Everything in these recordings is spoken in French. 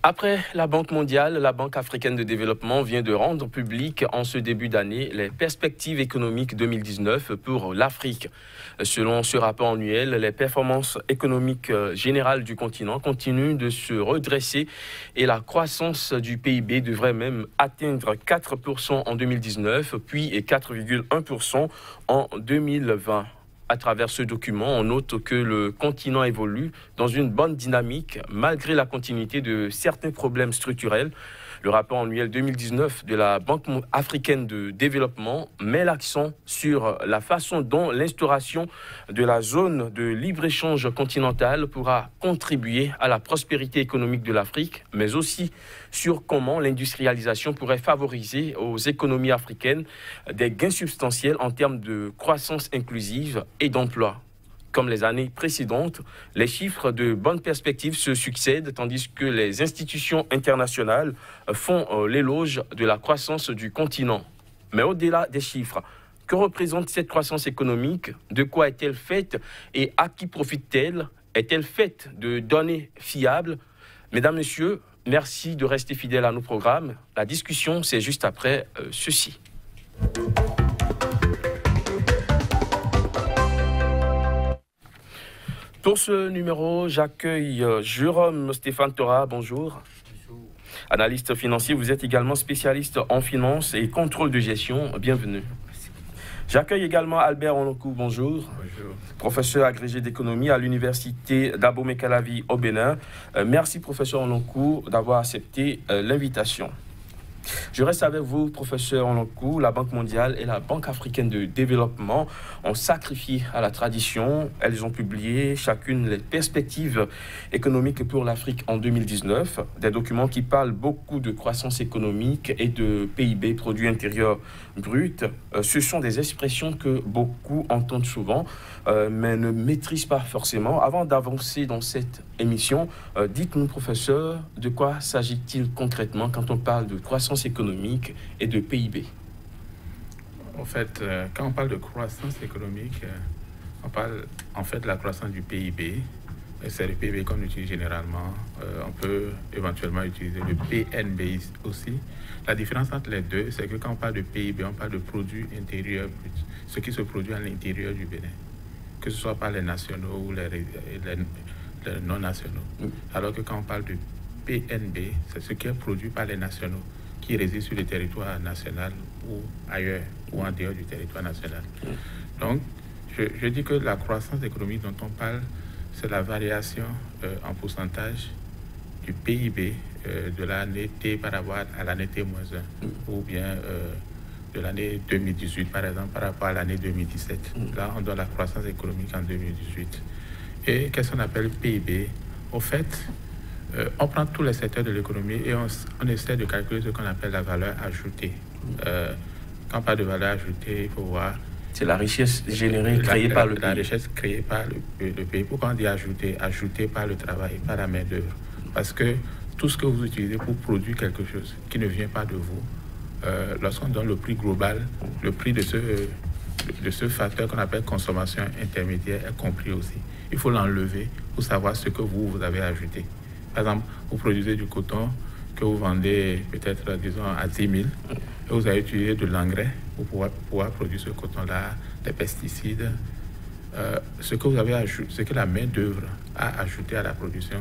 Après la Banque mondiale, la Banque africaine de développement vient de rendre public en ce début d'année les perspectives économiques 2019 pour l'Afrique. Selon ce rapport annuel, les performances économiques générales du continent continuent de se redresser et la croissance du PIB devrait même atteindre 4% en 2019, puis 4,1% en 2020. À travers ce document, on note que le continent évolue dans une bonne dynamique malgré la continuité de certains problèmes structurels. Le rapport annuel 2019 de la Banque africaine de développement met l'accent sur la façon dont l'instauration de la zone de libre-échange continentale pourra contribuer à la prospérité économique de l'Afrique, mais aussi sur comment l'industrialisation pourrait favoriser aux économies africaines des gains substantiels en termes de croissance inclusive et d'emploi. Comme les années précédentes, les chiffres de bonne perspective se succèdent, tandis que les institutions internationales font l'éloge de la croissance du continent. Mais au-delà des chiffres, que représente cette croissance économique? De quoi est-elle faite et à qui profite-t-elle? Est-elle faite de données fiables? Mesdames, Messieurs, merci de rester fidèles à nos programmes. La discussion, c'est juste après ceci. Pour ce numéro, j'accueille Jérôme Stéphane Tora. Bonjour. Bonjour. Analyste financier, vous êtes également spécialiste en finance et contrôle de gestion. Bienvenue. Merci. J'accueille également Albert Onloku. Bonjour. Bonjour. Professeur agrégé d'économie à l'université d'Abomey-Calavi au Bénin. Merci, professeur Onloku, d'avoir accepté l'invitation. Je reste avec vous, professeur Onloku. La Banque mondiale et la Banque africaine de développement ont sacrifié à la tradition. Elles ont publié chacune les perspectives économiques pour l'Afrique en 2019. Des documents qui parlent beaucoup de croissance économique et de PIB, produit intérieur brut. Ce sont des expressions que beaucoup entendent souvent, mais ne maîtrisent pas forcément. Avant d'avancer dans cette émission, dites-nous, professeur, de quoi s'agit-il concrètement quand on parle de croissance économique et de PIB? En fait, quand on parle de croissance économique, on parle en fait de la croissance du PIB. C'est le PIB qu'on utilise généralement. On peut éventuellement utiliser le PNB aussi. La différence entre les deux, c'est que quand on parle de PIB, on parle de produit intérieur brut, ce qui se produit à l'intérieur du Bénin, que ce soit par les nationaux ou les non-nationaux. Alors que quand on parle de PNB, c'est ce qui est produit par les nationaux, qui résident sur le territoire national ou ailleurs, ou en dehors du territoire national. Donc, je dis que la croissance économique dont on parle, c'est la variation en pourcentage du PIB de l'année T par rapport à l'année T-1, ou bien de l'année 2018, par exemple, par rapport à l'année 2017. Là, on donne la croissance économique en 2018. Et qu'est-ce qu'on appelle PIB? Au fait, on prend tous les secteurs de l'économie et on essaie de calculer ce qu'on appelle la valeur ajoutée. Quand on parle de valeur ajoutée, il faut voir... C'est la richesse générée, créée par le pays. La richesse créée par le pays. Pourquoi on dit ajoutée? Ajoutée par le travail, par la main-d'œuvre. Parce que tout ce que vous utilisez pour produire quelque chose qui ne vient pas de vous, lorsqu'on donne le prix global, le prix de ce facteur qu'on appelle consommation intermédiaire est compris aussi. Il faut l'enlever pour savoir ce que vous avez ajouté. Par exemple, vous produisez du coton que vous vendez peut-être, disons, à 10 000, et vous avez utilisé de l'engrais pour pouvoir produire ce coton-là, des pesticides. Ce que vous avez ajouté, ce que la main-d'œuvre a ajouté à la production,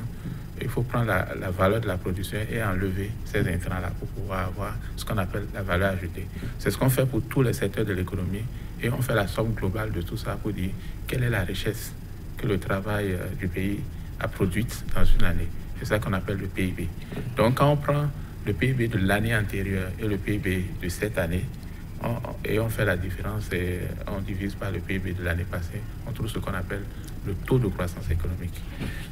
il faut prendre la valeur de la production et enlever ces intrants-là pour pouvoir avoir ce qu'on appelle la valeur ajoutée. C'est ce qu'on fait pour tous les secteurs de l'économie et on fait la somme globale de tout ça pour dire quelle est la richesse que le travail du pays a produite dans une année. C'est ça qu'on appelle le PIB. Donc quand on prend le PIB de l'année antérieure et le PIB de cette année, et on fait la différence et on divise par le PIB de l'année passée, on trouve ce qu'on appelle le taux de croissance économique.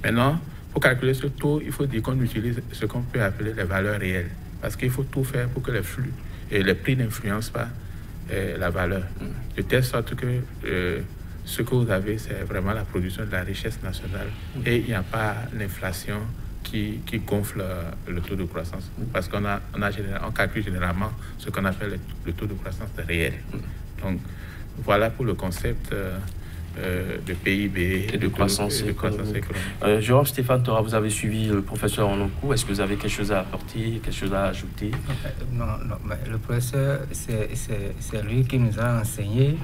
Maintenant, pour calculer ce taux, il faut dire qu'on utilise ce qu'on peut appeler les valeurs réelles. Parce qu'il faut tout faire pour que les flux et les prix n'influencent pas la valeur. De telle sorte que ce que vous avez, c'est vraiment la production de la richesse nationale et il n'y a pas l'inflation qui gonfle le taux de croissance. Parce qu'on calcule généralement ce qu'on appelle le taux de croissance réel. Donc, voilà pour le concept de PIB et de croissance économique. Jérôme Stéphane Tora, vous avez suivi le professeur en long cours. Est-ce que vous avez quelque chose à apporter, quelque chose à ajouter? Non, mais le professeur, c'est lui qui nous a enseigné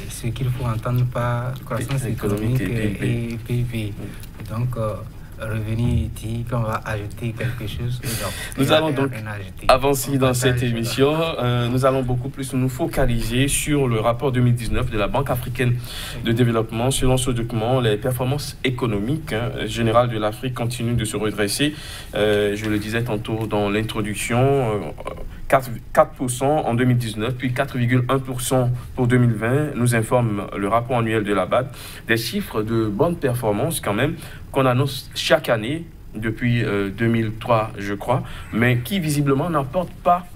ce qu'il faut entendre par croissance économique et PIB. Donc, Revenu dit qu'on va ajouter quelque chose. Nous allons donc avancer dans cette émission. Nous allons beaucoup plus nous focaliser sur le rapport 2019 de la Banque africaine de développement. Selon ce document, les performances économiques générales de l'Afrique continuent de se redresser. Je le disais tantôt dans l'introduction, 4% en 2019, puis 4,1% pour 2020, nous informe le rapport annuel de la BAD. Des chiffres de bonne performance quand même, qu'on annonce chaque année, depuis 2003 je crois, mais qui visiblement n'apportent pas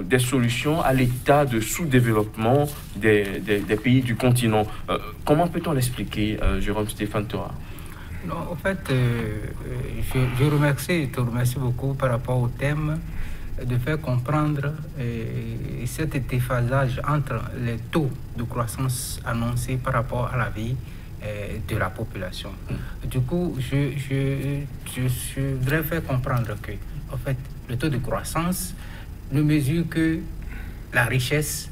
des solutions à l'état de sous-développement des pays du continent. Comment peut-on l'expliquer, Jérôme Stéphane Tora? Non, en fait, je te remercie beaucoup par rapport au thème, de faire comprendre cet déphasage entre les taux de croissance annoncés par rapport à la vie de la population. Du coup, je voudrais faire comprendre que, en fait, le taux de croissance ne mesure que la richesse,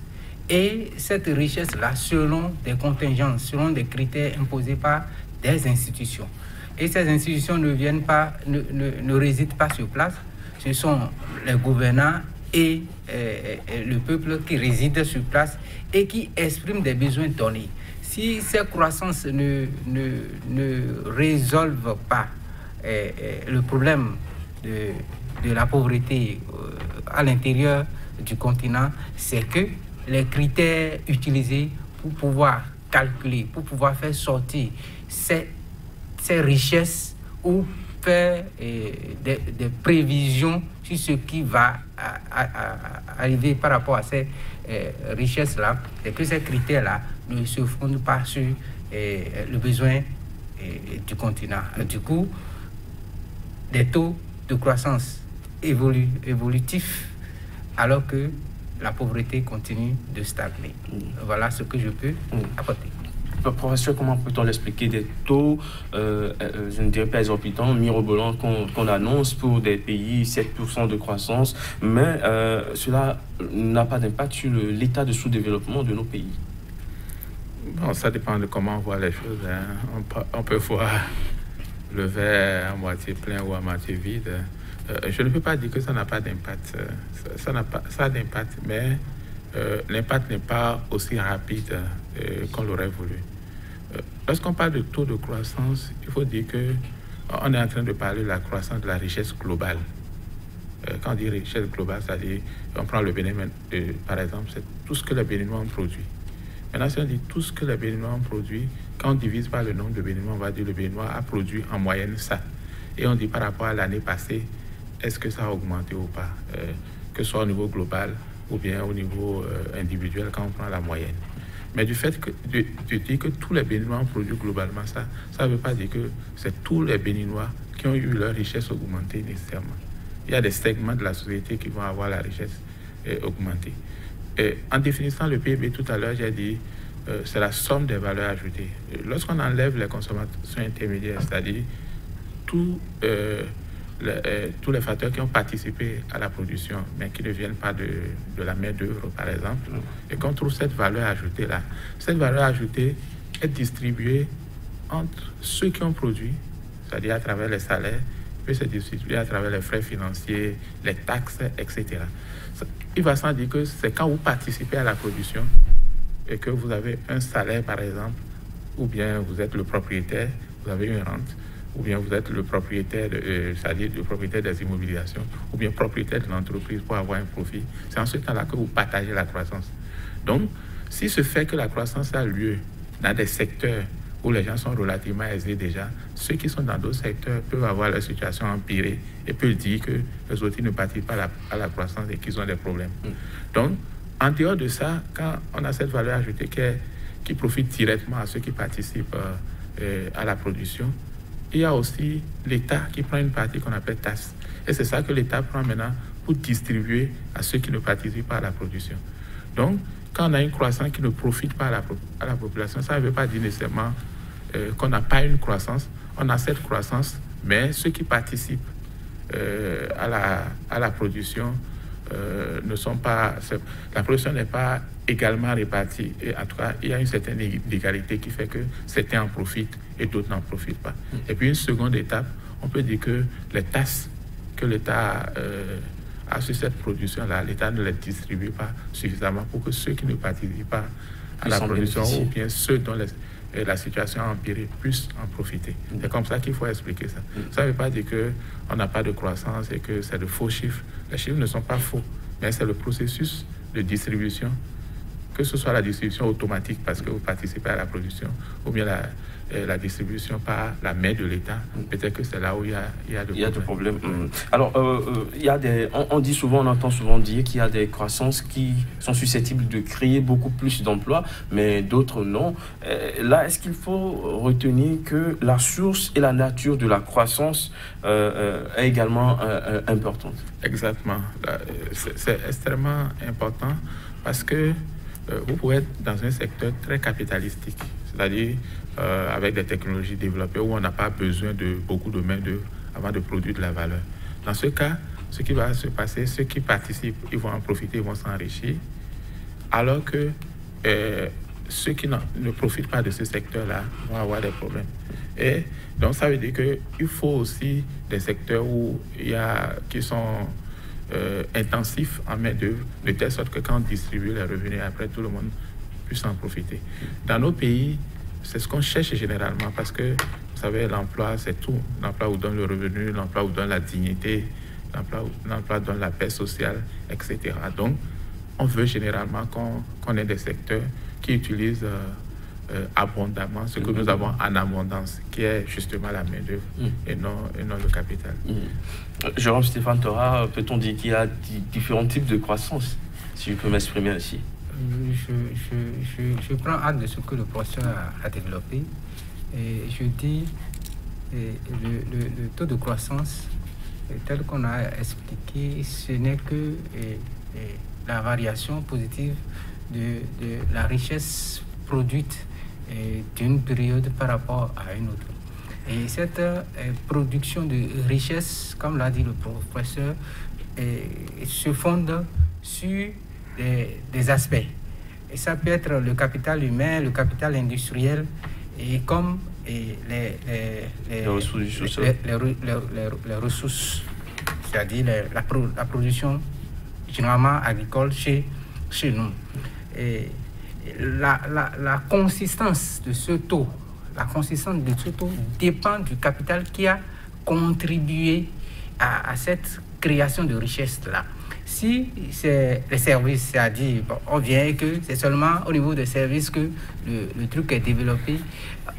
et cette richesse-là, selon des contingences, selon des critères imposés par des institutions. Et ces institutions ne résident pas sur place. Ce sont les gouvernants et le peuple qui résident sur place et qui expriment des besoins donnés. Si ces croissances ne résolvent pas le problème de la pauvreté à l'intérieur du continent, c'est que les critères utilisés pour pouvoir calculer, pour pouvoir faire sortir ces richesses ou faire des prévisions sur ce qui va arriver par rapport à ces richesses-là, et que ces critères-là ne se fondent pas sur le besoin du continent. Du coup, des taux de croissance évolutifs, alors que la pauvreté continue de stagner. Voilà ce que je peux apporter. Professeur, comment peut-on l'expliquer? Des taux, je ne dirais pas exorbitants, mirobolants qu'on annonce pour des pays, 7% de croissance, mais cela n'a pas d'impact sur l'état de sous-développement de nos pays. Bon, ça dépend de comment on voit les choses. Hein. On peut voir le verre à moitié plein ou à moitié vide. Je ne peux pas dire que ça n'a pas d'impact. Ça a d'impact, mais l'impact n'est pas aussi rapide qu'on l'aurait voulu. Lorsqu'on parle de taux de croissance, il faut dire qu'on est en train de parler de la croissance de la richesse globale. Quand on dit richesse globale, c'est-à-dire, on prend le Bénin, par exemple, c'est tout ce que les Béninois ont produit. Maintenant, si on dit tout ce que les Béninois ont produit, quand on divise par le nombre de Béninois, on va dire que le Béninois a produit en moyenne ça. Et on dit par rapport à l'année passée, est-ce que ça a augmenté ou pas, que ce soit au niveau global ou bien au niveau individuel quand on prend la moyenne. Mais du fait de dire que tous les Béninois ont produit globalement ça, ça ne veut pas dire que c'est tous les Béninois qui ont eu leur richesse augmentée nécessairement. Il y a des segments de la société qui vont avoir la richesse augmentée. En définissant le PIB tout à l'heure, j'ai dit c'est la somme des valeurs ajoutées. Lorsqu'on enlève les consommations intermédiaires, c'est-à-dire tous les facteurs qui ont participé à la production, mais qui ne viennent pas de la main-d'œuvre, par exemple, et qu'on trouve cette valeur ajoutée-là. Cette valeur ajoutée est distribuée entre ceux qui ont produit, c'est-à-dire à travers les salaires, puis c'est distribué à travers les frais financiers, les taxes, etc. Il va sans dire que c'est quand vous participez à la production et que vous avez un salaire, par exemple, ou bien vous êtes le propriétaire, vous avez une rente, ou bien vous êtes le propriétaire, c'est-à-dire le propriétaire des immobilisations, ou bien propriétaire de l'entreprise pour avoir un profit. C'est en ce temps-là que vous partagez la croissance. Donc, si ce fait que la croissance a lieu dans des secteurs où les gens sont relativement aisés déjà, ceux qui sont dans d'autres secteurs peuvent avoir leur situation empirée et peuvent dire que les autres ne participent pas à la croissance et qu'ils ont des problèmes. Donc, en dehors de ça, quand on a cette valeur ajoutée qui profite directement à ceux qui participent à la production, il y a aussi l'État qui prend une partie qu'on appelle taxe. Et c'est ça que l'État prend maintenant pour distribuer à ceux qui ne participent pas à la production. Donc, quand on a une croissance qui ne profite pas à la population, ça ne veut pas dire nécessairement qu'on n'a pas une croissance. On a cette croissance, mais ceux qui participent à la production ne sont pas... La production n'est pas également répartie. Et en tout cas, il y a une certaine inégalité qui fait que certains en profitent et d'autres n'en profitent pas. Et puis une seconde étape, on peut dire que les taxes que l'État a sur cette production-là, l'État ne les distribue pas suffisamment pour que ceux qui ne participent pas à la production ou bien ceux dont la situation a empiré puissent en profiter. C'est comme ça qu'il faut expliquer ça. Ça ne veut pas dire qu'on n'a pas de croissance et que c'est de faux chiffres. Les chiffres ne sont pas faux, mais c'est le processus de distribution, que ce soit la distribution automatique parce que vous participez à la production ou bien la distribution par la main de l'État. Peut-être que c'est là où il y a de problèmes. Alors, on dit souvent, on entend souvent dire qu'il y a des croissances qui sont susceptibles de créer beaucoup plus d'emplois, mais d'autres non. Là, est-ce qu'il faut retenir que la source et la nature de la croissance est également importante? Exactement. C'est extrêmement important parce que vous pouvez être dans un secteur très capitalistique, c'est-à-dire avec des technologies développées où on n'a pas besoin de beaucoup de main-d'œuvre avant de produire de la valeur. Dans ce cas, ce qui va se passer, ceux qui participent, ils vont en profiter, ils vont s'enrichir, alors que ceux qui ne profitent pas de ce secteur-là vont avoir des problèmes. Et donc, ça veut dire qu'il faut aussi des secteurs qui sont intensifs en main-d'œuvre, de telle sorte que quand on distribue les revenus, après tout le monde puisse en profiter. Dans nos pays, c'est ce qu'on cherche généralement parce que, vous savez, l'emploi, c'est tout. L'emploi vous donne le revenu, l'emploi vous donne la dignité, l'emploi donne la paix sociale, etc. Donc, on veut généralement qu'on ait des secteurs qui utilisent abondamment ce que nous avons en abondance, qui est justement la main-d'œuvre et non le capital. Jérôme Stéphane Thora, peut-on dire qu'il y a différents types de croissance, si je peux m'exprimer ainsi? Je prends acte de ce que le professeur a développé et je dis le taux de croissance tel qu'on a expliqué, ce n'est que la variation positive de la richesse produite d'une période par rapport à une autre. Et cette production de richesse, comme l'a dit le professeur, se fonde sur des aspects. Et ça peut être le capital humain, le capital industriel, et comme les ressources, c'est-à-dire la production généralement agricole chez nous. Et la consistance de ce taux, dépend du capital qui a contribué à cette création de richesse-là. Si c'est les services, c'est-à-dire on vient et que c'est seulement au niveau des services que le truc est développé,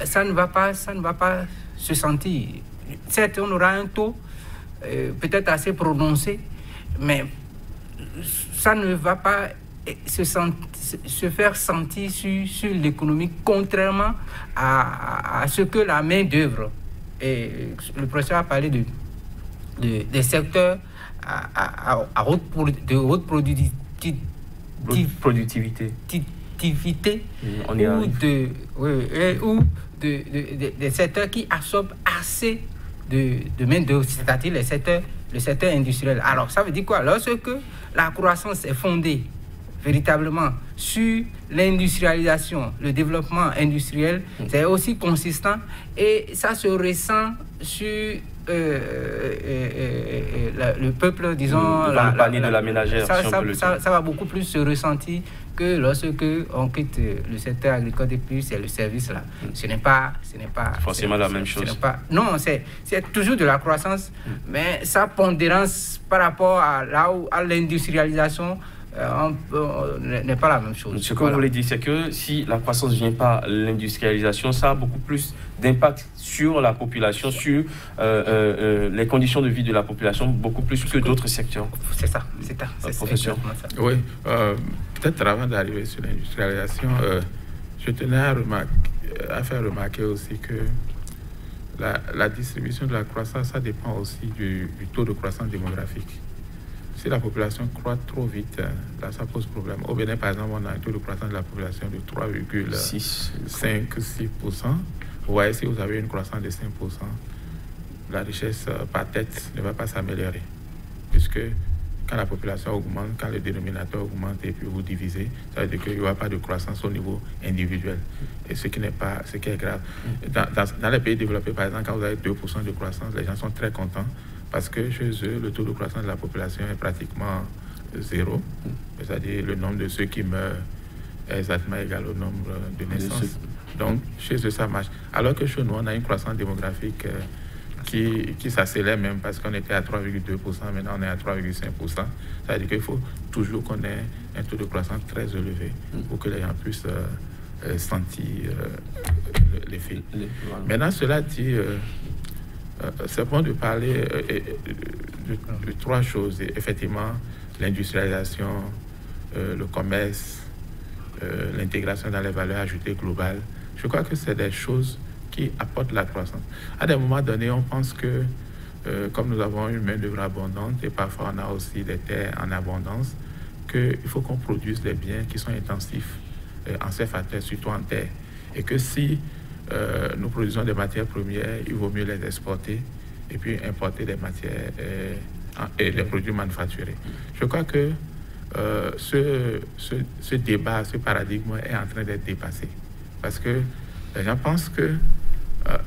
ça ne va pas se sentir. Certes, on aura un taux peut-être assez prononcé, mais ça ne va pas se faire sentir sur l'économie, contrairement à ce que la main-d'œuvre. Et le professeur a parlé des secteurs de haute productivité, ou des secteurs qui absorbent assez de main-d'œuvre, c'est-à-dire le secteur industriel. Alors, ça veut dire quoi? Lorsque la croissance est fondée véritablement sur l'industrialisation, le développement industriel, c'est aussi consistant et ça se ressent sur le peuple, disons... le panier de la ménagère, ça va beaucoup plus se ressentir que lorsque on quitte le secteur agricole et puis c'est le service là. Ce n'est pas forcément la même chose. Non, c'est toujours de la croissance, mais sa pondérance par rapport à l'industrialisation n'est pas la même chose. Ce que vous voulez dire, c'est que si la croissance ne vient pas l'industrialisation, ça a beaucoup plus d'impact sur la population, sur les conditions de vie de la population, beaucoup plus que d'autres secteurs. C'est ça. Professeur. Oui, peut-être avant d'arriver sur l'industrialisation, je tenais à faire remarquer aussi que la distribution de la croissance, ça dépend aussi du taux de croissance démographique. si la population croît trop vite, là, ça pose problème. Au Bénin, par exemple, on a un taux de croissance de la population de 3,6%. Vous voyez, si vous avez une croissance de 5%, la richesse par tête ne va pas s'améliorer. Puisque quand la population augmente, quand le dénominateur augmente et puis vous divisez, ça veut dire qu'il n'y aura pas de croissance au niveau individuel. Et ce qui est grave. Dans les pays développés, par exemple, quand vous avez 2% de croissance, les gens sont très contents parce que chez eux, le taux de croissance de la population est pratiquement zéro. C'est-à-dire le nombre de ceux qui meurent est exactement égal au nombre de naissances. Donc, chez eux, ça marche. Alors que chez nous, on a une croissance démographique qui s'accélère même parce qu'on était à 3,2%, maintenant on est à 3,5%. Ça veut dire qu'il faut toujours qu'on ait un taux de croissance très élevé pour que les gens puissent sentir l'effet. Maintenant, cela dit, c'est bon de parler de trois choses. Effectivement, l'industrialisation, le commerce, l'intégration dans les valeurs ajoutées globales. Je crois que c'est des choses qui apportent la croissance. À des moments donnés, on pense que comme nous avons une main-d'œuvre abondante et parfois on a aussi des terres en abondance, qu'il faut qu'on produise des biens qui sont intensifs en surface, surtout en terre. Et que si nous produisons des matières premières, il vaut mieux les exporter et puis importer des matières et des produits manufacturés. Je crois que ce débat, ce paradigme est en train d'être dépassé. Parce que les gens pensent que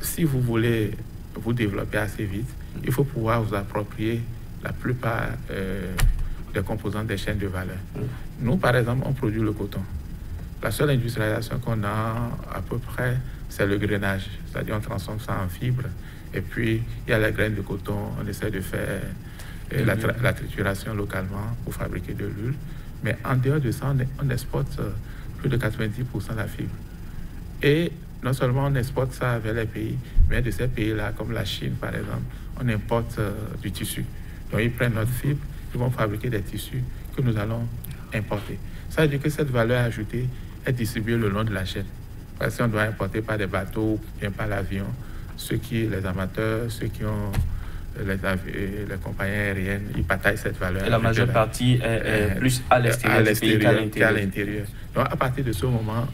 si vous voulez vous développer assez vite, il faut pouvoir vous approprier la plupart des composants des chaînes de valeur. Nous, par exemple, on produit le coton. La seule industrialisation qu'on a à peu près, c'est le grainage. C'est-à-dire on transforme ça en fibres. Et puis, il y a la graine de coton. On essaie de faire la trituration localement pour fabriquer de l'huile. Mais en dehors de ça, on exporte plus de 90% de la fibre. Et non seulement on exporte ça vers les pays, mais de ces pays-là, comme la Chine par exemple, on importe du tissu. Donc ils prennent notre fibre, ils vont fabriquer des tissus que nous allons importer. Ça veut dire que cette valeur ajoutée est distribuée le long de la chaîne. Parce qu'on doit importer par des bateaux, bien par l'avion, les amateurs, ceux qui ont les compagnies aériennes, ils partagent cette valeur. Et la majeure partie est plus à l'extérieur qu'à l'intérieur. Donc à partir de ce moment,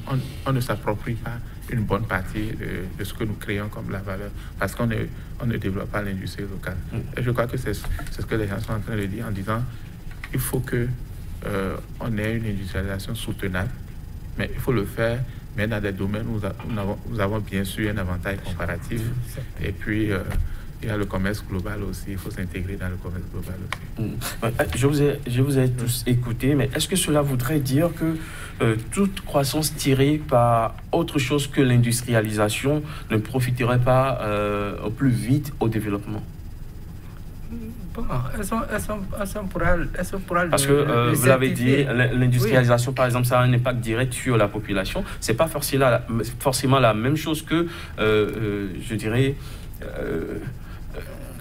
on ne s'approprie pas une bonne partie de ce que nous créons comme la valeur, parce qu'on ne développe pas l'industrie locale. Et je crois que c'est ce que les gens sont en train de dire en disant il faut qu'on ait une industrialisation soutenable, mais il faut le faire, mais dans des domaines où nous avons bien sûr un avantage comparatif. Et puis, il y a le commerce global aussi, il faut s'intégrer dans le commerce global aussi. Je vous ai tous écouté, mais est-ce que cela voudrait dire que toute croissance tirée par autre chose que l'industrialisation ne profiterait pas au plus vite au développement? Bon, elles pourra parce que vous l'avez dit, l'industrialisation, par exemple, ça a un impact direct sur la population. Ce n'est pas forcément la même chose que, je dirais,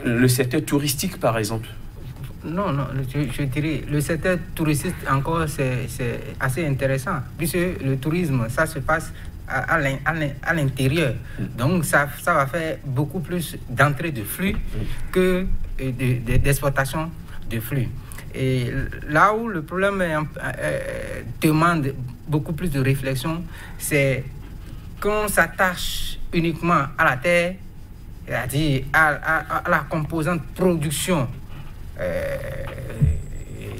le secteur touristique, par exemple. Non, je dirais, le secteur touristique, encore, c'est assez intéressant, puisque le tourisme, ça se passe à l'intérieur. Donc, ça va faire beaucoup plus d'entrée de flux que d'exportation de flux. Et là où le problème demande beaucoup plus de réflexion, c'est qu'on s'attache uniquement à la terre, c'est-à-dire à la composante production,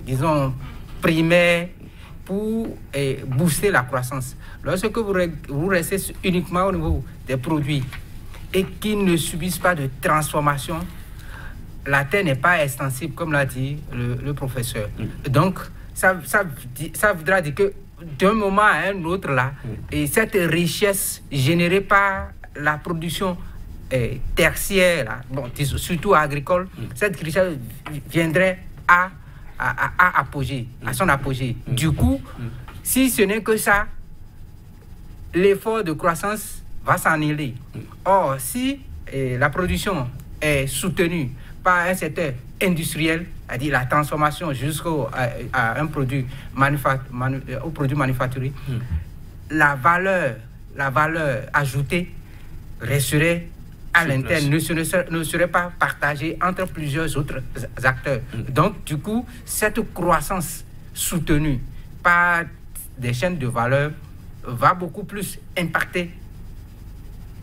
disons, primaire, pour booster la croissance. Lorsque vous restez uniquement au niveau des produits et qui ne subissent pas de transformation, la terre n'est pas extensible, comme l'a dit le professeur. Donc, ça voudra dire que d'un moment à un autre, là, et cette richesse générée par la production tertiaire, là, bon, surtout agricole, cette richesse viendrait à son apogée. Du coup, si ce n'est que ça, l'effort de croissance va s'annuler. Or, si la production est soutenue par un secteur industriel, c'est-à-dire la transformation à un produit manufacturé, la valeur ajoutée resterait à l'interne ne serait pas partagée entre plusieurs autres acteurs. Donc, du coup, cette croissance soutenue par des chaînes de valeur va beaucoup plus impacter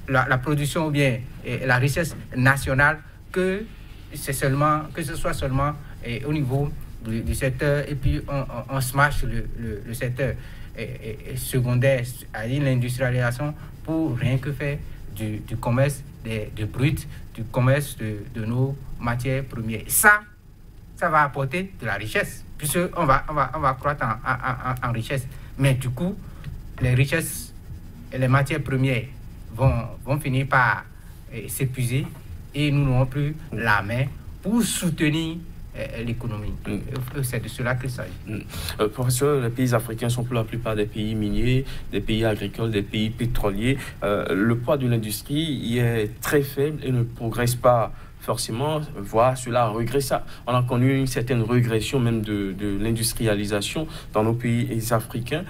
la production ou bien la richesse nationale que ce soit seulement au niveau du secteur, et puis on smash le secteur secondaire, c'est-à-dire l'industrialisation, pour rien que faire du commerce de brut, du commerce de nos matières premières. Ça va apporter de la richesse, puisqu'on va croître en richesse. Mais du coup, les richesses et les matières premières vont finir par s'épuiser, et nous n'aurons plus la main pour soutenir l'économie. C'est de cela qu'il s'agit. Professeur, les pays africains sont pour la plupart des pays miniers, des pays agricoles, des pays pétroliers. Le poids de l'industrie y est très faible et ne progresse pas forcément, voire cela regresse. On a connu une certaine régression même de l'industrialisation dans nos pays africains.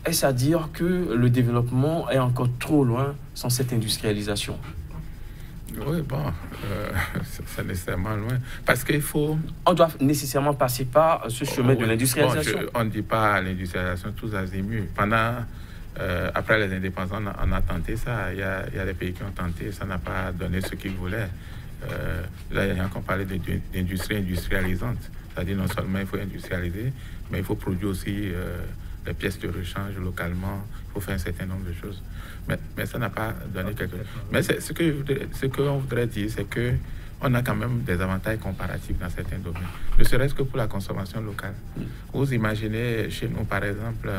Est-ce à dire que le développement est encore trop loin sans cette industrialisation? Oui, bon, c'est nécessairement loin. Parce qu'il faut... On doit nécessairement passer par ce chemin de l'industrialisation. On ne dit pas l'industrialisation tous azimuts. Après les indépendances, on a tenté ça. Il y a des pays qui ont tenté, ça n'a pas donné ce qu'ils voulaient. Là, il y a rien qu'on parlait d'industrie industrialisante. C'est-à-dire non seulement il faut industrialiser, mais il faut produire aussi les pièces de rechange localement. Il faut faire un certain nombre de choses. Mais ça n'a pas donné quelque chose. Mais ce qu'on voudrait dire, c'est qu'on a quand même des avantages comparatifs dans certains domaines. Ne serait-ce que pour la consommation locale. Vous imaginez chez nous, par exemple,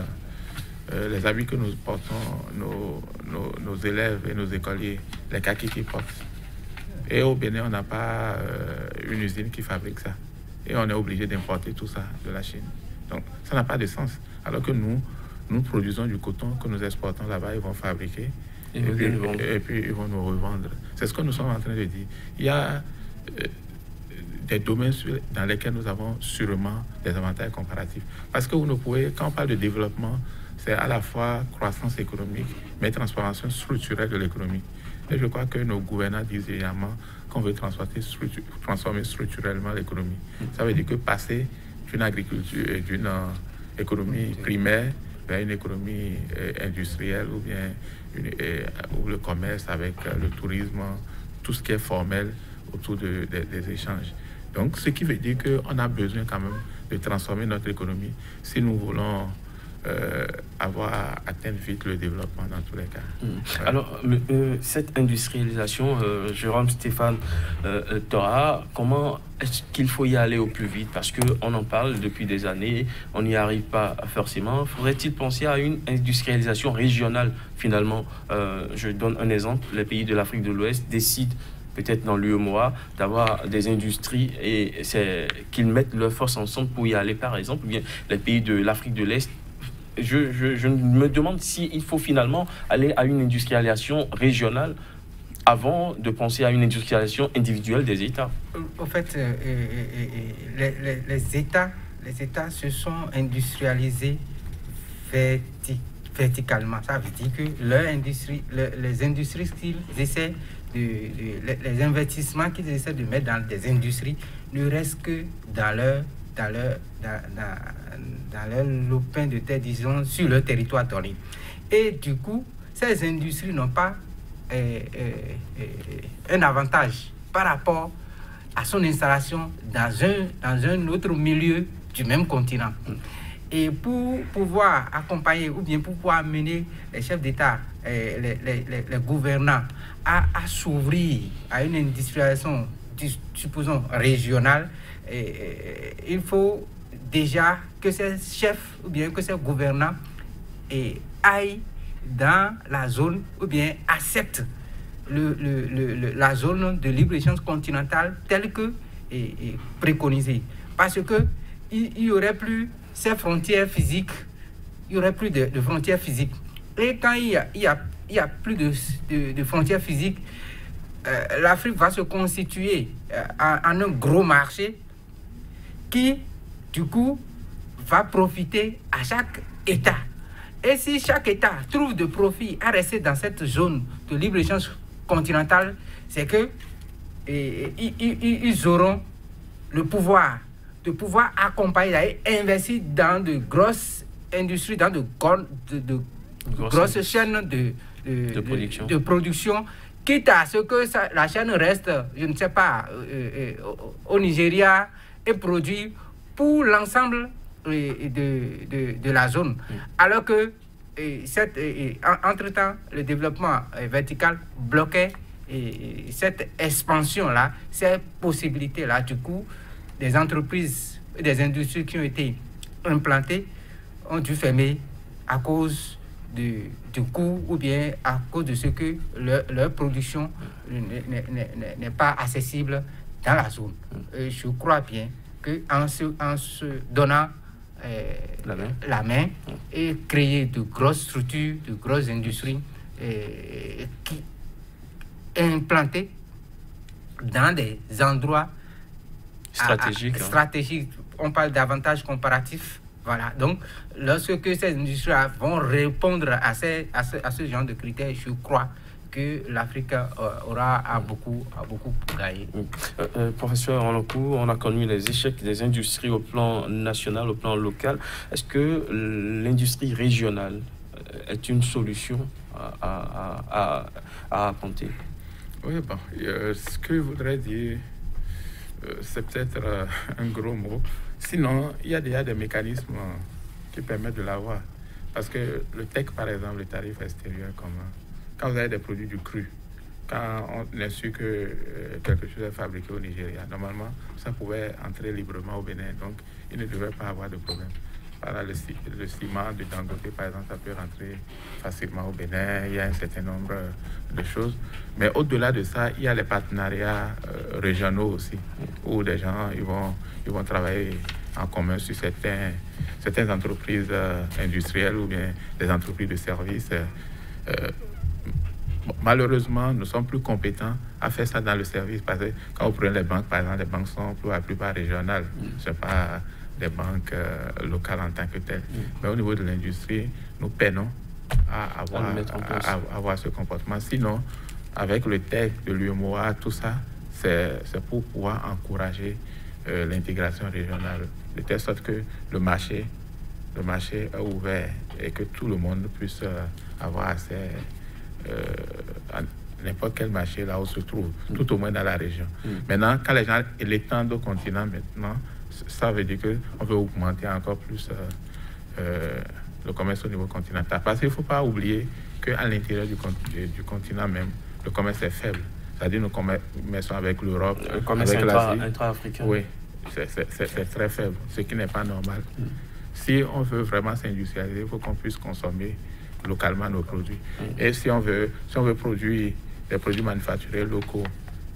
les habits que nous portons, nos élèves et nos écoliers, les kakis qu'ils portent. Et au Bénin, on n'a pas une usine qui fabrique ça. Et on est obligé d'importer tout ça de la Chine. Donc, ça n'a pas de sens. Alors que nous produisons du coton que nous exportons là-bas, ils vont fabriquer et puis ils vont nous revendre. C'est ce que nous sommes en train de dire. Il y a des domaines dans lesquels nous avons sûrement des avantages comparatifs. Parce que vous ne pouvez, quand on parle de développement, c'est à la fois croissance économique, mais transformation structurelle de l'économie. Et je crois que nos gouvernants disent également qu'on veut transformer structurellement l'économie. Ça veut dire que passer d'une agriculture et d'une économie primaire vers une économie industrielle ou bien ou le commerce avec le tourisme, tout ce qui est formel autour des échanges. Donc, ce qui veut dire qu'on a besoin quand même de transformer notre économie si nous voulons avoir atteint vite le développement dans tous les cas. Ouais. Alors, cette industrialisation, Jérôme Stéphane Tora, comment est-ce qu'il faut y aller au plus vite? Parce qu'on en parle depuis des années, on n'y arrive pas forcément. Faudrait-il penser à une industrialisation régionale finalement? Je donne un exemple, les pays de l'Afrique de l'Ouest décident peut-être dans l'UEMOA, d'avoir des industries et c'est qu'ils mettent leurs forces ensemble pour y aller, par exemple, ou bien les pays de l'Afrique de l'Est. Je me demande s'il faut finalement aller à une industrialisation régionale avant de penser à une industrialisation individuelle des États. En fait, les États se sont industrialisés verticalement. Ça veut dire que les industries qu'ils essaient les investissements qu'ils essaient de mettre dans des industries ne restent que dans leur lopin de terre, disons, sur leur territoire donné. Et du coup, ces industries n'ont pas un avantage par rapport à son installation dans un autre milieu du même continent. Et pour pouvoir accompagner ou bien pour pouvoir amener les chefs d'État, les gouvernants à s'ouvrir à une industrialisation, supposons, régionale, il faut déjà que ces chefs ou bien que ces gouvernants aillent dans la zone ou bien acceptent la zone de libre-échange continentale telle que préconisée. Parce qu'il n'y aurait plus ces frontières physiques, il n'y aurait plus de frontières physiques. Et quand il y a plus de frontières physiques, l'Afrique va se constituer en un gros marché qui, du coup, va profiter à chaque État. Et si chaque État trouve de profit à rester dans cette zone de libre-échange continentale, c'est que ils auront le pouvoir de pouvoir accompagner et investir dans de grosses industries, dans de grosses chaînes de production, quitte à ce que la chaîne reste, je ne sais pas, au Nigeria et produit pour l'ensemble de la zone. Alors que entre-temps, le développement vertical bloquait cette expansion-là, ces possibilités-là. Du coup, des entreprises, des industries qui ont été implantées ont dû fermer à cause du coût ou bien à cause de ce que leur production n'est pas accessible dans la zone. Je crois bien qu'en se donnant la main et créer de grosses structures, de grosses industries qui implantées dans des endroits stratégiques. On parle d'avantages comparatifs. Voilà. Donc, lorsque ces industries vont répondre à ce genre de critères, je crois que l'Afrique aura beaucoup gagné. Professeur Onloku, on a connu les échecs des industries au plan national, au plan local. Est-ce que l'industrie régionale est une solution à apporter? Oui, bon, ce que je voudrais dire, c'est peut-être un gros mot. Sinon, il y a déjà des mécanismes qui permettent de l'avoir. Parce que le TEC, par exemple, le tarif extérieur commun, quand vous avez des produits du cru, quand on est sûr que quelque chose est fabriqué au Nigeria, normalement, ça pouvait entrer librement au Bénin. Donc, il ne devrait pas avoir de problème. Voilà, le ciment de Dangote, par exemple, ça peut rentrer facilement au Bénin. Il y a un certain nombre de choses. Mais au-delà de ça, il y a les partenariats régionaux aussi, où des gens ils vont travailler en commun sur certaines entreprises industrielles ou bien des entreprises de services. Malheureusement, nous sommes plus compétents à faire ça dans le service. Parce que quand vous prenez les banques, par exemple, les banques sont pour la plupart régionales. Ce n'est pas des banques locales en tant que telles. Mais au niveau de l'industrie, nous peinons à avoir ce comportement. Sinon, avec le TEC, de l'UMOA, tout ça, c'est pour pouvoir encourager l'intégration régionale, de telle sorte que le marché est ouvert et que tout le monde puisse avoir accès à n'importe quel marché là où se trouve, tout au moins dans la région. Maintenant, quand les gens l'étendent au continent maintenant, ça veut dire qu'on veut augmenter encore plus le commerce au niveau continental. Parce qu'il ne faut pas oublier qu'à l'intérieur du continent même, le commerce est faible. C'est-à-dire nous commerçons avec l'Europe, le commerce intra-africain. Oui, c'est très faible, ce qui n'est pas normal. Si on veut vraiment s'industrialiser, il faut qu'on puisse consommer localement nos produits. Et si on veut produire des produits manufacturés locaux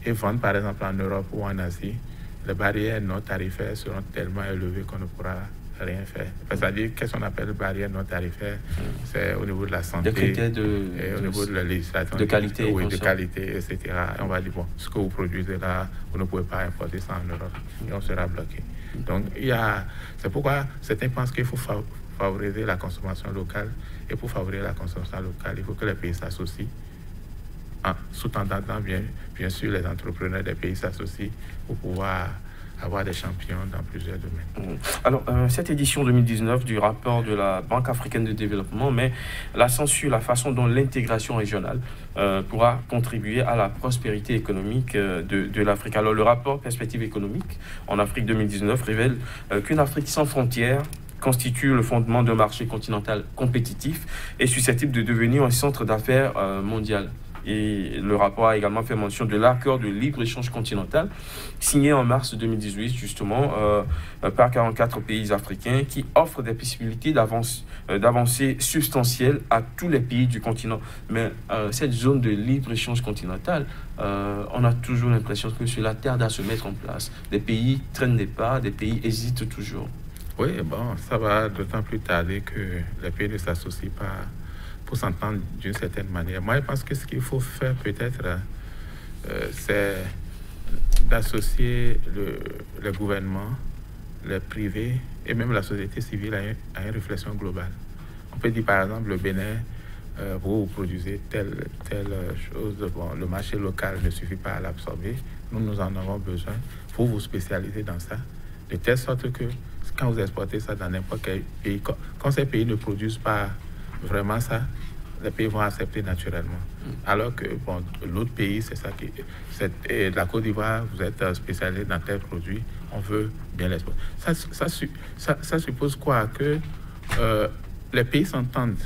et vendre par exemple en Europe ou en Asie, les barrières non tarifaires seront tellement élevées qu'on ne pourra rien faire. C'est-à-dire, qu'est-ce qu'on appelle barrières non tarifaires? C'est au niveau de la santé, au niveau de la législation, de qualité, de qualité, etc. Et on va dire, bon, ce que vous produisez là, vous ne pouvez pas importer ça en Europe. Et on sera bloqué. Donc, c'est pourquoi certains pensent qu'il faut favoriser la consommation locale. Et pour favoriser la consommation locale, il faut que les pays s'associent. Sous-entendant bien sûr les entrepreneurs des pays s'associent pour pouvoir avoir des champions dans plusieurs domaines. Alors, cette édition 2019 du rapport de la Banque africaine de développement met l'accent sur la façon dont l'intégration régionale pourra contribuer à la prospérité économique de l'Afrique. Alors, le rapport Perspective économique en Afrique 2019 révèle qu'une Afrique sans frontières constitue le fondement d'un marché continental compétitif et susceptible de devenir un centre d'affaires mondial. Et le rapport a également fait mention de l'accord de libre-échange continental signé en mars 2018 justement par 44 pays africains qui offre des possibilités d'avancées substantielles à tous les pays du continent. Mais cette zone de libre-échange continental, on a toujours l'impression que cela tarde à se mettre en place. Des pays traînent des pas, des pays hésitent toujours. Oui, bon, ça va d'autant plus tarder que les pays ne s'associent pas pour s'entendre d'une certaine manière. Moi, je pense que ce qu'il faut faire peut-être, c'est d'associer le gouvernement, les privés et même la société civile à une réflexion globale. On peut dire par exemple le Bénin vous produisez telle chose, bon, le marché local ne suffit pas à l'absorber, nous en avons besoin, il faut vous spécialiser dans ça, de telle sorte que quand vous exportez ça dans n'importe quel pays, quand ces pays ne produisent pas vraiment ça, les pays vont accepter naturellement. Alors que bon, l'autre pays, c'est ça qui... la Côte d'Ivoire, vous êtes spécialisé dans tel produit, on veut bien l'exporter. Ça suppose quoi? Que les pays s'entendent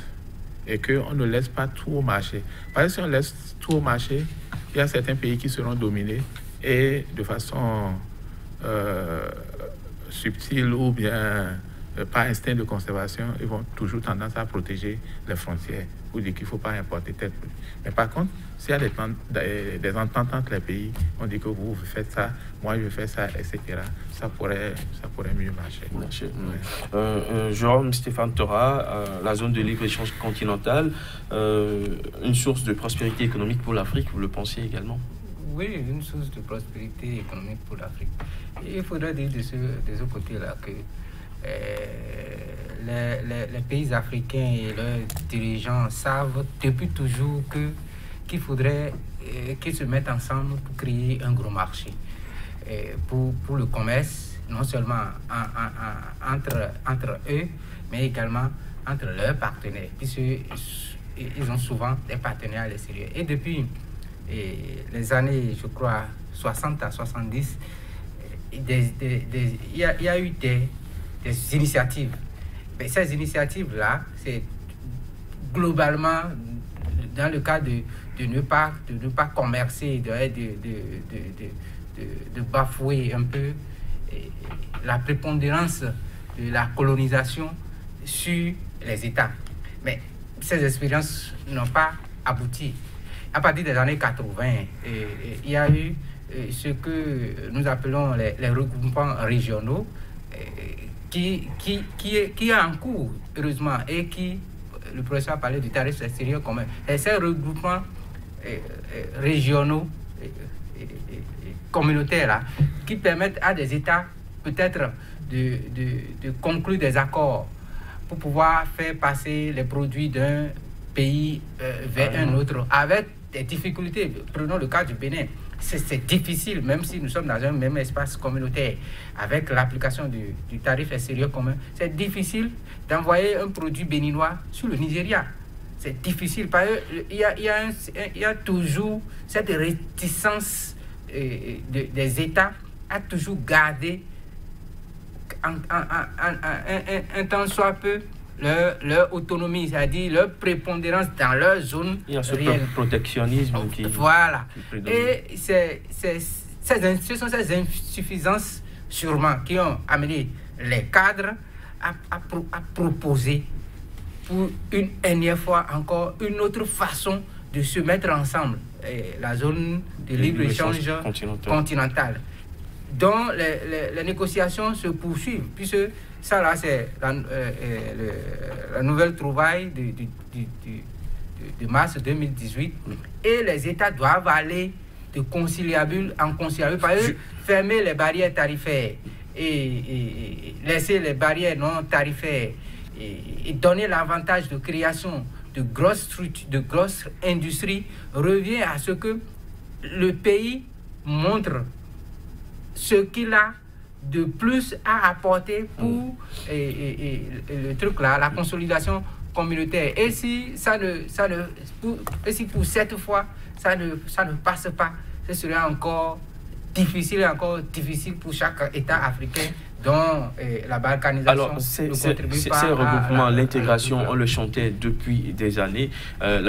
et qu'on ne laisse pas tout au marché. Parce que si on laisse tout au marché, il y a certains pays qui seront dominés et de façon subtile ou bien par instinct de conservation, ils vont toujours tendance à protéger les frontières pour dire qu'il ne faut pas importer tel produit. Mais par contre, s'il y a des ententes entre les pays, on dit que vous faites ça, moi je fais ça, etc., ça pourrait mieux marcher. Jérôme Stéphane Thora, la zone de libre-échange continentale, une source de prospérité économique pour l'Afrique, vous le pensez également? Oui, une source de prospérité économique pour l'Afrique. Il faudrait dire de ce côté-là que les pays africains et leurs dirigeants savent depuis toujours qu'il faudrait qu'ils se mettent ensemble pour créer un gros marché pour le commerce, non seulement entre eux, mais également entre leurs partenaires, puisqu'ils ont souvent des partenaires à l'extérieur. Et depuis les années, je crois, 60 à 70, il y a eu des initiatives. Mais ces initiatives-là, c'est globalement dans le cas de ne pas commercer, de bafouer un peu la prépondérance de la colonisation sur les États. Mais ces expériences n'ont pas abouti. À partir des années 80, il y a eu ce que nous appelons les regroupements régionaux, qui est en cours, heureusement, et qui, le professeur a parlé du tarif extérieur commun. Et ces regroupements régionaux, communautaires, qui permettent à des États peut-être de conclure des accords pour pouvoir faire passer les produits d'un pays vers un autre, avec des difficultés. Prenons le cas du Bénin. C'est difficile, même si nous sommes dans un même espace communautaire, avec l'application du tarif extérieur commun, c'est difficile d'envoyer un produit béninois sur le Nigeria. C'est difficile, parce qu'il y a toujours cette réticence des États à toujours garder un tant soit peu leur autonomie, c'est-à-dire leur prépondérance dans leur zone. Il y a ce protectionnisme qui... Voilà. Et ce sont ces insuffisances, sûrement, qui ont amené les cadres à proposer pour une énième fois encore une autre façon de se mettre ensemble, la zone de libre-échange continentale, dont les négociations se poursuivent, puisque ça là c'est la nouvelle trouvaille de mars 2018, et les États doivent aller de conciliabule en conciliabule, par exemple, fermer les barrières tarifaires et laisser les barrières non tarifaires et donner l'avantage de création de grosses industries, revient à ce que le pays montre ce qu'il a de plus à apporter pour le truc là, la consolidation communautaire. Et si pour cette fois ça ne passe pas, ce serait encore difficile pour chaque État africain dont la balkanisation. Alors, ces regroupements, l'intégration, on le chantait depuis des années.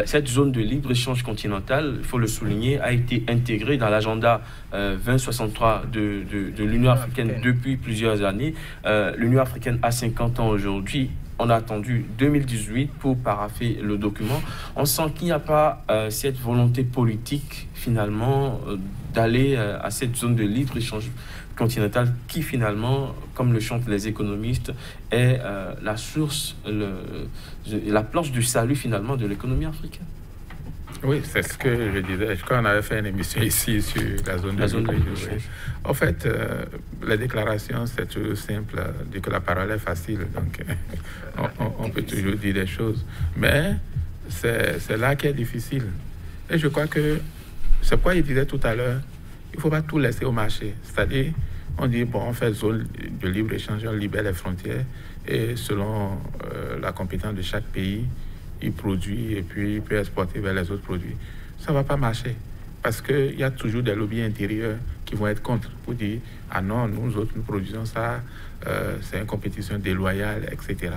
Cette zone de libre-échange continental, il faut le souligner, a été intégrée dans l'agenda 2063 de l'Union africaine depuis plusieurs années. L'Union africaine a 50 ans aujourd'hui. On a attendu 2018 pour parapher le document. On sent qu'il n'y a pas cette volonté politique, finalement, d'aller à cette zone de libre-échange continental qui, finalement, comme le chantent les économistes, est la source, la planche du salut, finalement, de l'économie africaine. Oui, c'est ce que je disais. Je crois qu'on avait fait une émission ici sur la zone de libre-échange. En fait, la déclaration, c'est toujours simple, dire que la parole est facile, donc on peut toujours dire des choses. Mais c'est là qui est difficile. Et je crois que c'est pourquoi il disait tout à l'heure, il ne faut pas tout laisser au marché. C'est-à-dire, on dit, bon, on fait zone de libre-échange, on libère les frontières, et selon la compétence de chaque pays, il produit et puis il peut exporter vers les autres produits. Ça ne va pas marcher. Parce qu'il y a toujours des lobbies intérieurs qui vont être contre pour dire « Ah non, nous autres, nous produisons ça, c'est une compétition déloyale, etc. »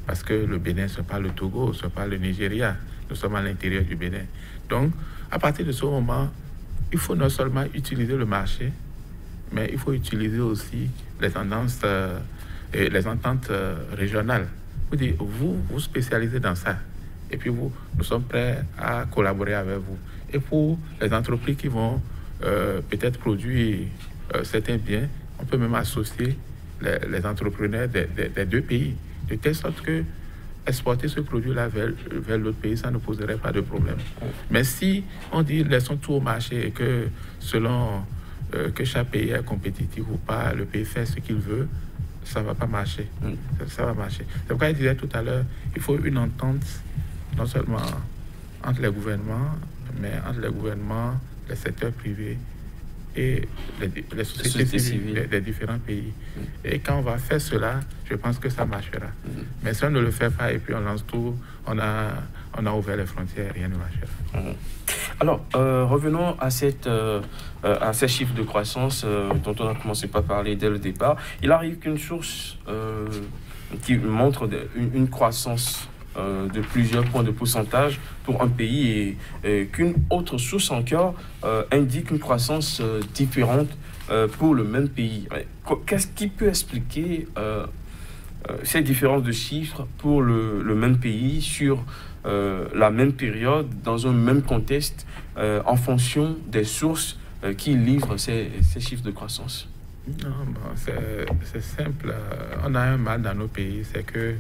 Parce que le Bénin, ce n'est pas le Togo, ce n'est pas le Nigeria. Nous sommes à l'intérieur du Bénin. Donc, à partir de ce moment, il faut non seulement utiliser le marché, mais il faut utiliser aussi les tendances et les ententes régionales. Vous dites, vous spécialisez dans ça. Et puis nous sommes prêts à collaborer avec vous. Et pour les entreprises qui vont peut-être produire certains biens, on peut même associer les entrepreneurs des deux pays, de telle sorte que exporter ce produit-là vers l'autre pays, ça ne poserait pas de problème. Mais si on dit laissons tout au marché et que selon que chaque pays est compétitif ou pas, le pays fait ce qu'il veut, ça ne va pas marcher. Ça va marcher. C'est pourquoi je disais tout à l'heure, il faut une entente non seulement entre les gouvernements, mais entre les gouvernements, les secteurs privés et les sociétés civiles des différents pays. Et quand on va faire cela, je pense que ça marchera. Mais si on ne le fait pas et puis on lance tout, on a ouvert les frontières, rien ne marchera. Alors, revenons à ces chiffres de croissance dont on a commencé par parler dès le départ. Il arrive qu'une source qui montre une croissance de plusieurs points de pourcentage pour un pays et qu'une autre source encore indique une croissance différente pour le même pays. Qu'est-ce qui peut expliquer ces différences de chiffres pour le même pays sur la même période, dans un même contexte, en fonction des sources qui livrent ces chiffres de croissance? Non, bon, c'est simple. On a un mal dans nos pays, c'est que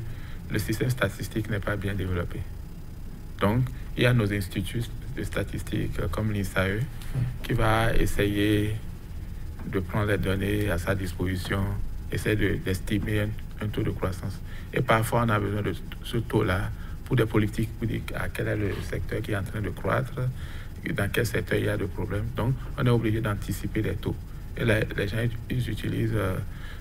le système statistique n'est pas bien développé. Donc, il y a nos instituts de statistiques comme l'INSAE qui va essayer de prendre les données à sa disposition, essayer d'estimer un taux de croissance. Et parfois, on a besoin de ce taux-là pour des politiques, pour dire quel est le secteur qui est en train de croître, dans quel secteur il y a de problèmes. Donc, on est obligé d'anticiper les taux. Et les gens ils utilisent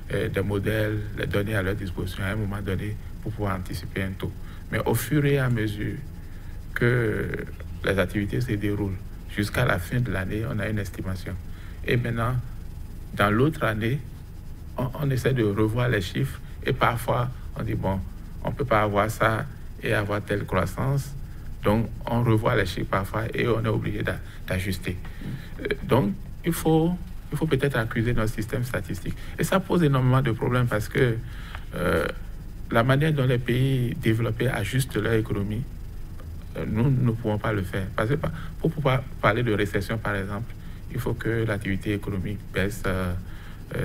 des modèles, les données à leur disposition à un moment donné pour pouvoir anticiper un taux. Mais au fur et à mesure que les activités se déroulent, jusqu'à la fin de l'année, on a une estimation. Et maintenant, dans l'autre année, on essaie de revoir les chiffres et parfois, on dit, bon, on ne peut pas avoir ça et avoir telle croissance. Donc, on revoit les chiffres parfois et on est obligé d'ajuster. Donc, il faut peut-être accuser notre système statistique. Et ça pose énormément de problèmes parce que la manière dont les pays développés ajustent leur économie, nous ne pouvons pas le faire. Parce que pour pouvoir parler de récession, par exemple, il faut que l'activité économique baisse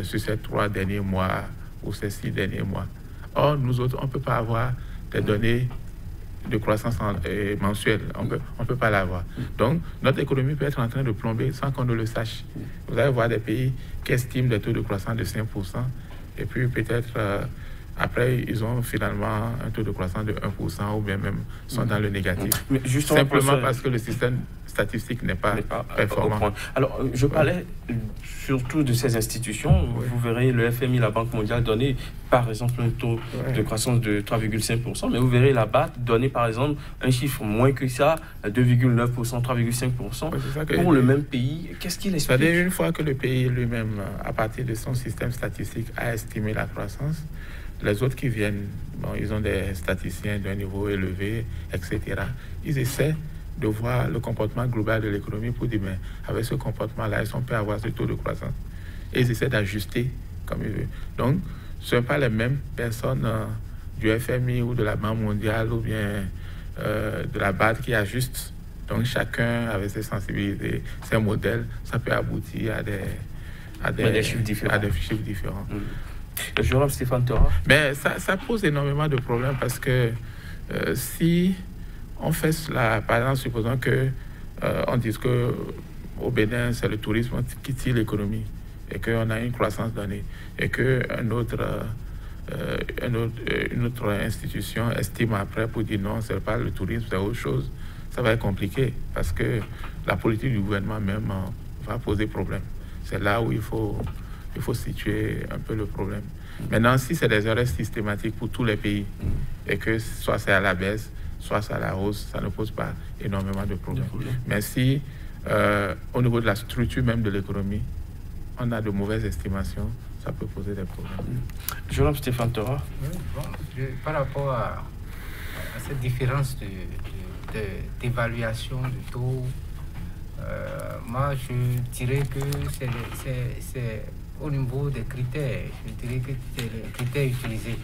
sur ces 3 derniers mois ou ces 6 derniers mois. Or, nous autres, on ne peut pas avoir des données de croissance mensuelle. On ne peut pas l'avoir. Donc, notre économie peut être en train de plomber sans qu'on ne le sache. Vous allez voir des pays qui estiment des taux de croissance de 5%, et puis peut-être après, ils ont finalement un taux de croissance de 1% ou bien même sont dans le négatif. Mais simplement parce que le système statistique n'est pas performant. Alors, je parlais surtout de ces institutions. Oui. Vous verrez le FMI, la Banque mondiale, donner par exemple un taux de croissance de 3,5%, mais vous verrez la BAT donner par exemple un chiffre moins que ça, 2,9%, 3,5%. Pour le même pays, qu'est-ce qu'il explique? C'est-à-dire une fois que le pays lui-même, à partir de son système statistique, a estimé la croissance, les autres qui viennent, bon, ils ont des statisticiens d'un niveau élevé, etc. Ils essaient de voir le comportement global de l'économie pour dire, mais avec ce comportement-là, on peut avoir ce taux de croissance. Et ils essaient d'ajuster comme ils veulent. Donc, ce ne sont pas les mêmes personnes du FMI ou de la Banque mondiale ou bien de la BAD qui ajustent. Donc, chacun avec ses sensibilités, ses modèles, ça peut aboutir à des chiffres différents. Jérôme Stéphane Thora. Mais ça pose énormément de problèmes parce que si on fait cela, par exemple, supposons qu'on dise qu'au Bénin, c'est le tourisme qui tire l'économie et qu'on a une croissance donnée et qu'un autre une autre institution estime après pour dire non, c'est pas le tourisme, c'est autre chose, ça va être compliqué parce que la politique du gouvernement même va poser problème. C'est là où il faut situer un peu le problème. Maintenant, si c'est des erreurs systématiques pour tous les pays et que soit c'est à la baisse, soit c'est à la hausse, ça ne pose pas énormément de problèmes. Mais si au niveau de la structure même de l'économie, on a de mauvaises estimations, ça peut poser des problèmes. Jérôme Stéphane Tora. Par rapport à cette différence d'évaluation du taux, moi je dirais que c'est au niveau des critères. Je dirais que c'est les critères utilisés,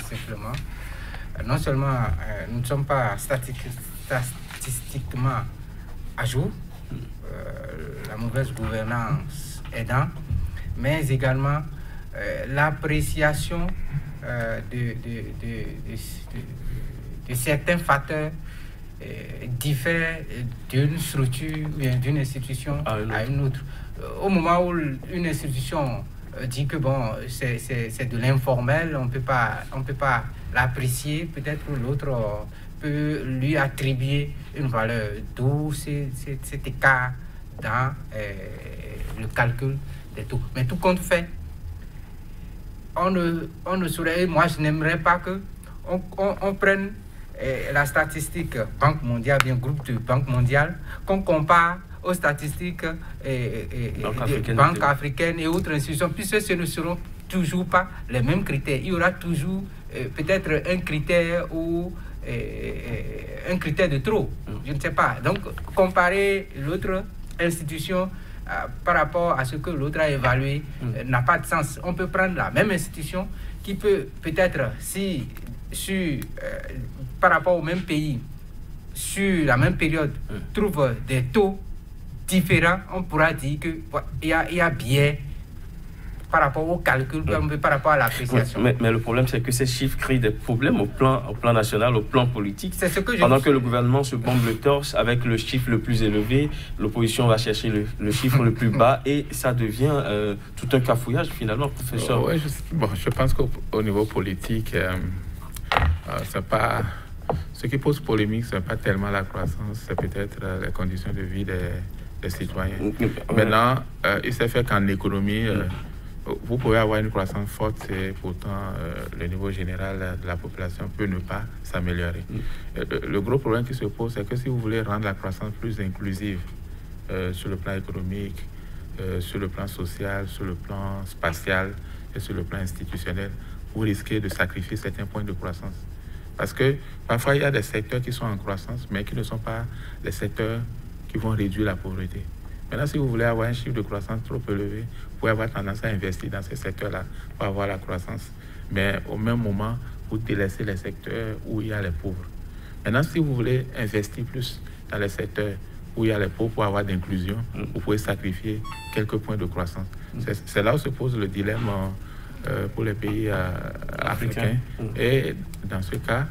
simplement. Non seulement nous ne sommes pas statistiquement à jour, la mauvaise gouvernance aidant, mais également l'appréciation de certains facteurs diffère d'une structure ou d'une institution à une autre. Au moment où une institution dit que bon, c'est de l'informel, on peut pas l'apprécier, peut-être que l'autre peut lui attribuer une valeur, d'où cet écart dans le calcul des taux. Mais tout compte fait, on ne saurait, moi je n'aimerais pas qu'on prenne la statistique Banque mondiale, bien groupe de Banque mondiale, qu'on compare aux statistiques des banques africaines et autres institutions, puisque ce ne seront toujours pas les mêmes critères. Il y aura toujours peut-être un critère ou un critère de trop, je ne sais pas. Donc, comparer l'autre institution par rapport à ce que l'autre a évalué n'a pas de sens. On peut prendre la même institution qui peut peut-être, si par rapport au même pays, sur la même période, trouve des taux différents, on pourra dire qu'il y a biais par rapport au calcul, par rapport à l'appréciation. Mais le problème, c'est que ces chiffres créent des problèmes au plan national, au plan politique. C'est ce que Pendant que le gouvernement se bombe le torse avec le chiffre le plus élevé, l'opposition va chercher le chiffre le plus bas et ça devient tout un cafouillage finalement, professeur. Ouais, je pense qu'au niveau politique, c'est pas... Ce qui pose polémique, ce n'est pas tellement la croissance, c'est peut-être les conditions de vie des citoyens. Maintenant, il s'est fait qu'en économie, vous pouvez avoir une croissance forte et pourtant le niveau général de la population peut ne pas s'améliorer. Le gros problème qui se pose, c'est que si vous voulez rendre la croissance plus inclusive sur le plan économique, sur le plan social, sur le plan spatial et sur le plan institutionnel, vous risquez de sacrifier certains points de croissance. Parce que parfois, il y a des secteurs qui sont en croissance, mais qui ne sont pas les secteurs qui vont réduire la pauvreté. Maintenant, si vous voulez avoir un chiffre de croissance trop élevé, vous pouvez avoir tendance à investir dans ces secteurs-là pour avoir la croissance. Mais au même moment, vous délaissez les secteurs où il y a les pauvres. Maintenant, si vous voulez investir plus dans les secteurs où il y a les pauvres pour avoir d'inclusion, vous pouvez sacrifier quelques points de croissance. C'est là où se pose le dilemme pour les pays africains. Et dans ce cas,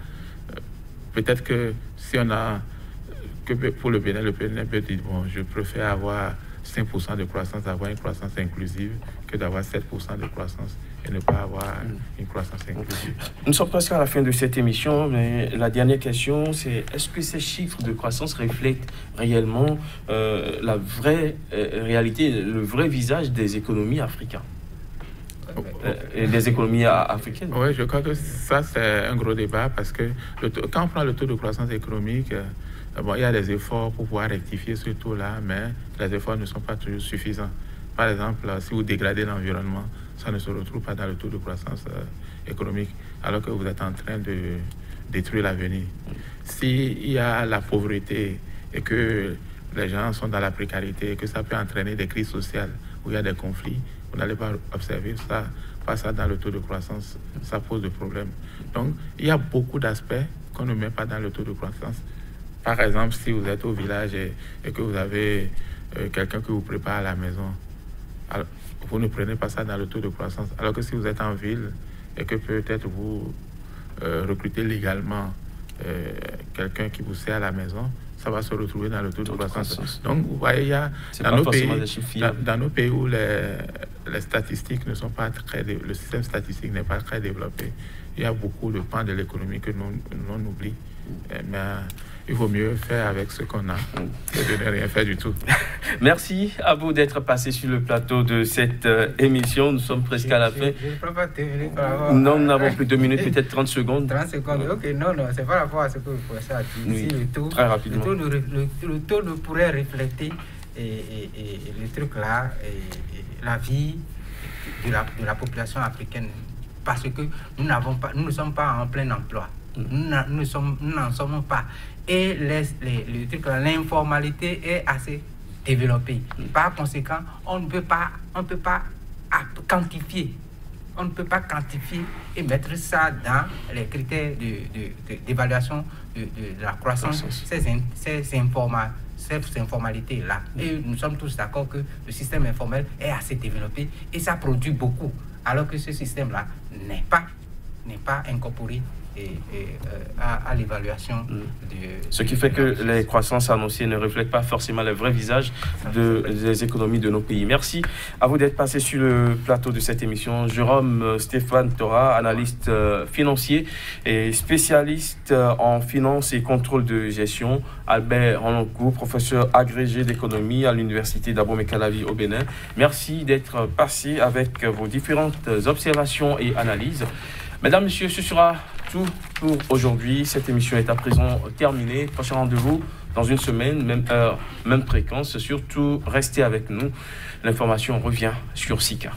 peut-être que si on a... que pour le Bénin peut dire, bon, je préfère avoir 5% de croissance, avoir une croissance inclusive, que d'avoir 7% de croissance et ne pas avoir une croissance inclusive. Nous sommes presque à la fin de cette émission, mais la dernière question, c'est est-ce que ces chiffres de croissance reflètent réellement la vraie réalité, le vrai visage des économies africaines et des économies africaines? Oui, je crois que ça, c'est un gros débat parce que quand on prend le taux de croissance économique, bon, il y a des efforts pour pouvoir rectifier ce taux-là, mais les efforts ne sont pas toujours suffisants. Par exemple, si vous dégradez l'environnement, ça ne se retrouve pas dans le taux de croissance économique, alors que vous êtes en train de détruire l'avenir. S'il y a la pauvreté et que les gens sont dans la précarité et que ça peut entraîner des crises sociales où il y a des conflits, vous n'allez pas observer ça, pas ça dans le taux de croissance, ça pose des problèmes. Donc, il y a beaucoup d'aspects qu'on ne met pas dans le taux de croissance. Par exemple, si vous êtes au village et que vous avez quelqu'un qui vous prépare à la maison, alors, vous ne prenez pas ça dans le taux de croissance. Alors que si vous êtes en ville et que peut-être vous recrutez légalement quelqu'un qui vous sert à la maison, ça va se retrouver dans le taux de croissance. Donc, vous voyez, il y a dans nos pays où les statistiques ne sont pas le système statistique n'est pas très développé. Il y a beaucoup de pans de l'économie que l'on oublie. Mais il vaut mieux faire avec ce qu'on a que de ne rien faire du tout. Merci à vous d'être passé sur le plateau de cette émission. Nous sommes presque à la fin. Je ne peux pas terminer par rapport Non, nous n'avons plus 2 minutes, peut-être 30 secondes. 30 secondes, ok, non, c'est par rapport à ce que le professeur a dit. Oui, Si le taux, très rapidement. Le taux ne pourrait refléter le truc là, la vie de la population africaine, parce que nous ne sommes pas en plein emploi. Nous n'en sommes pas. Et le truc là, l'informalité est assez développée. Par conséquent, on ne peut pas quantifier. On ne peut pas quantifier et mettre ça dans les critères d'évaluation de la croissance, ces informalités-là. Et nous sommes tous d'accord que le système informel est assez développé et ça produit beaucoup, alors que ce système-là n'est pas incorporé à l'évaluation ce qui fait que les croissances annoncées ne reflètent pas forcément le vrai visage des économies de nos pays. Merci à vous d'être passé sur le plateau de cette émission. Jérôme Stéphane Tora, analyste financier et spécialiste en finance et contrôle de gestion. Albert Hononcourt, professeur agrégé d'économie à l'université d'Abomey-Calavi au Bénin. Merci d'être passé avec vos différentes observations et analyses. Mesdames, Messieurs, ce sera tout pour aujourd'hui. Cette émission est à présent terminée. Prochain rendez-vous dans une semaine, même heure, même fréquence. Surtout, restez avec nous. L'information revient sur SICA.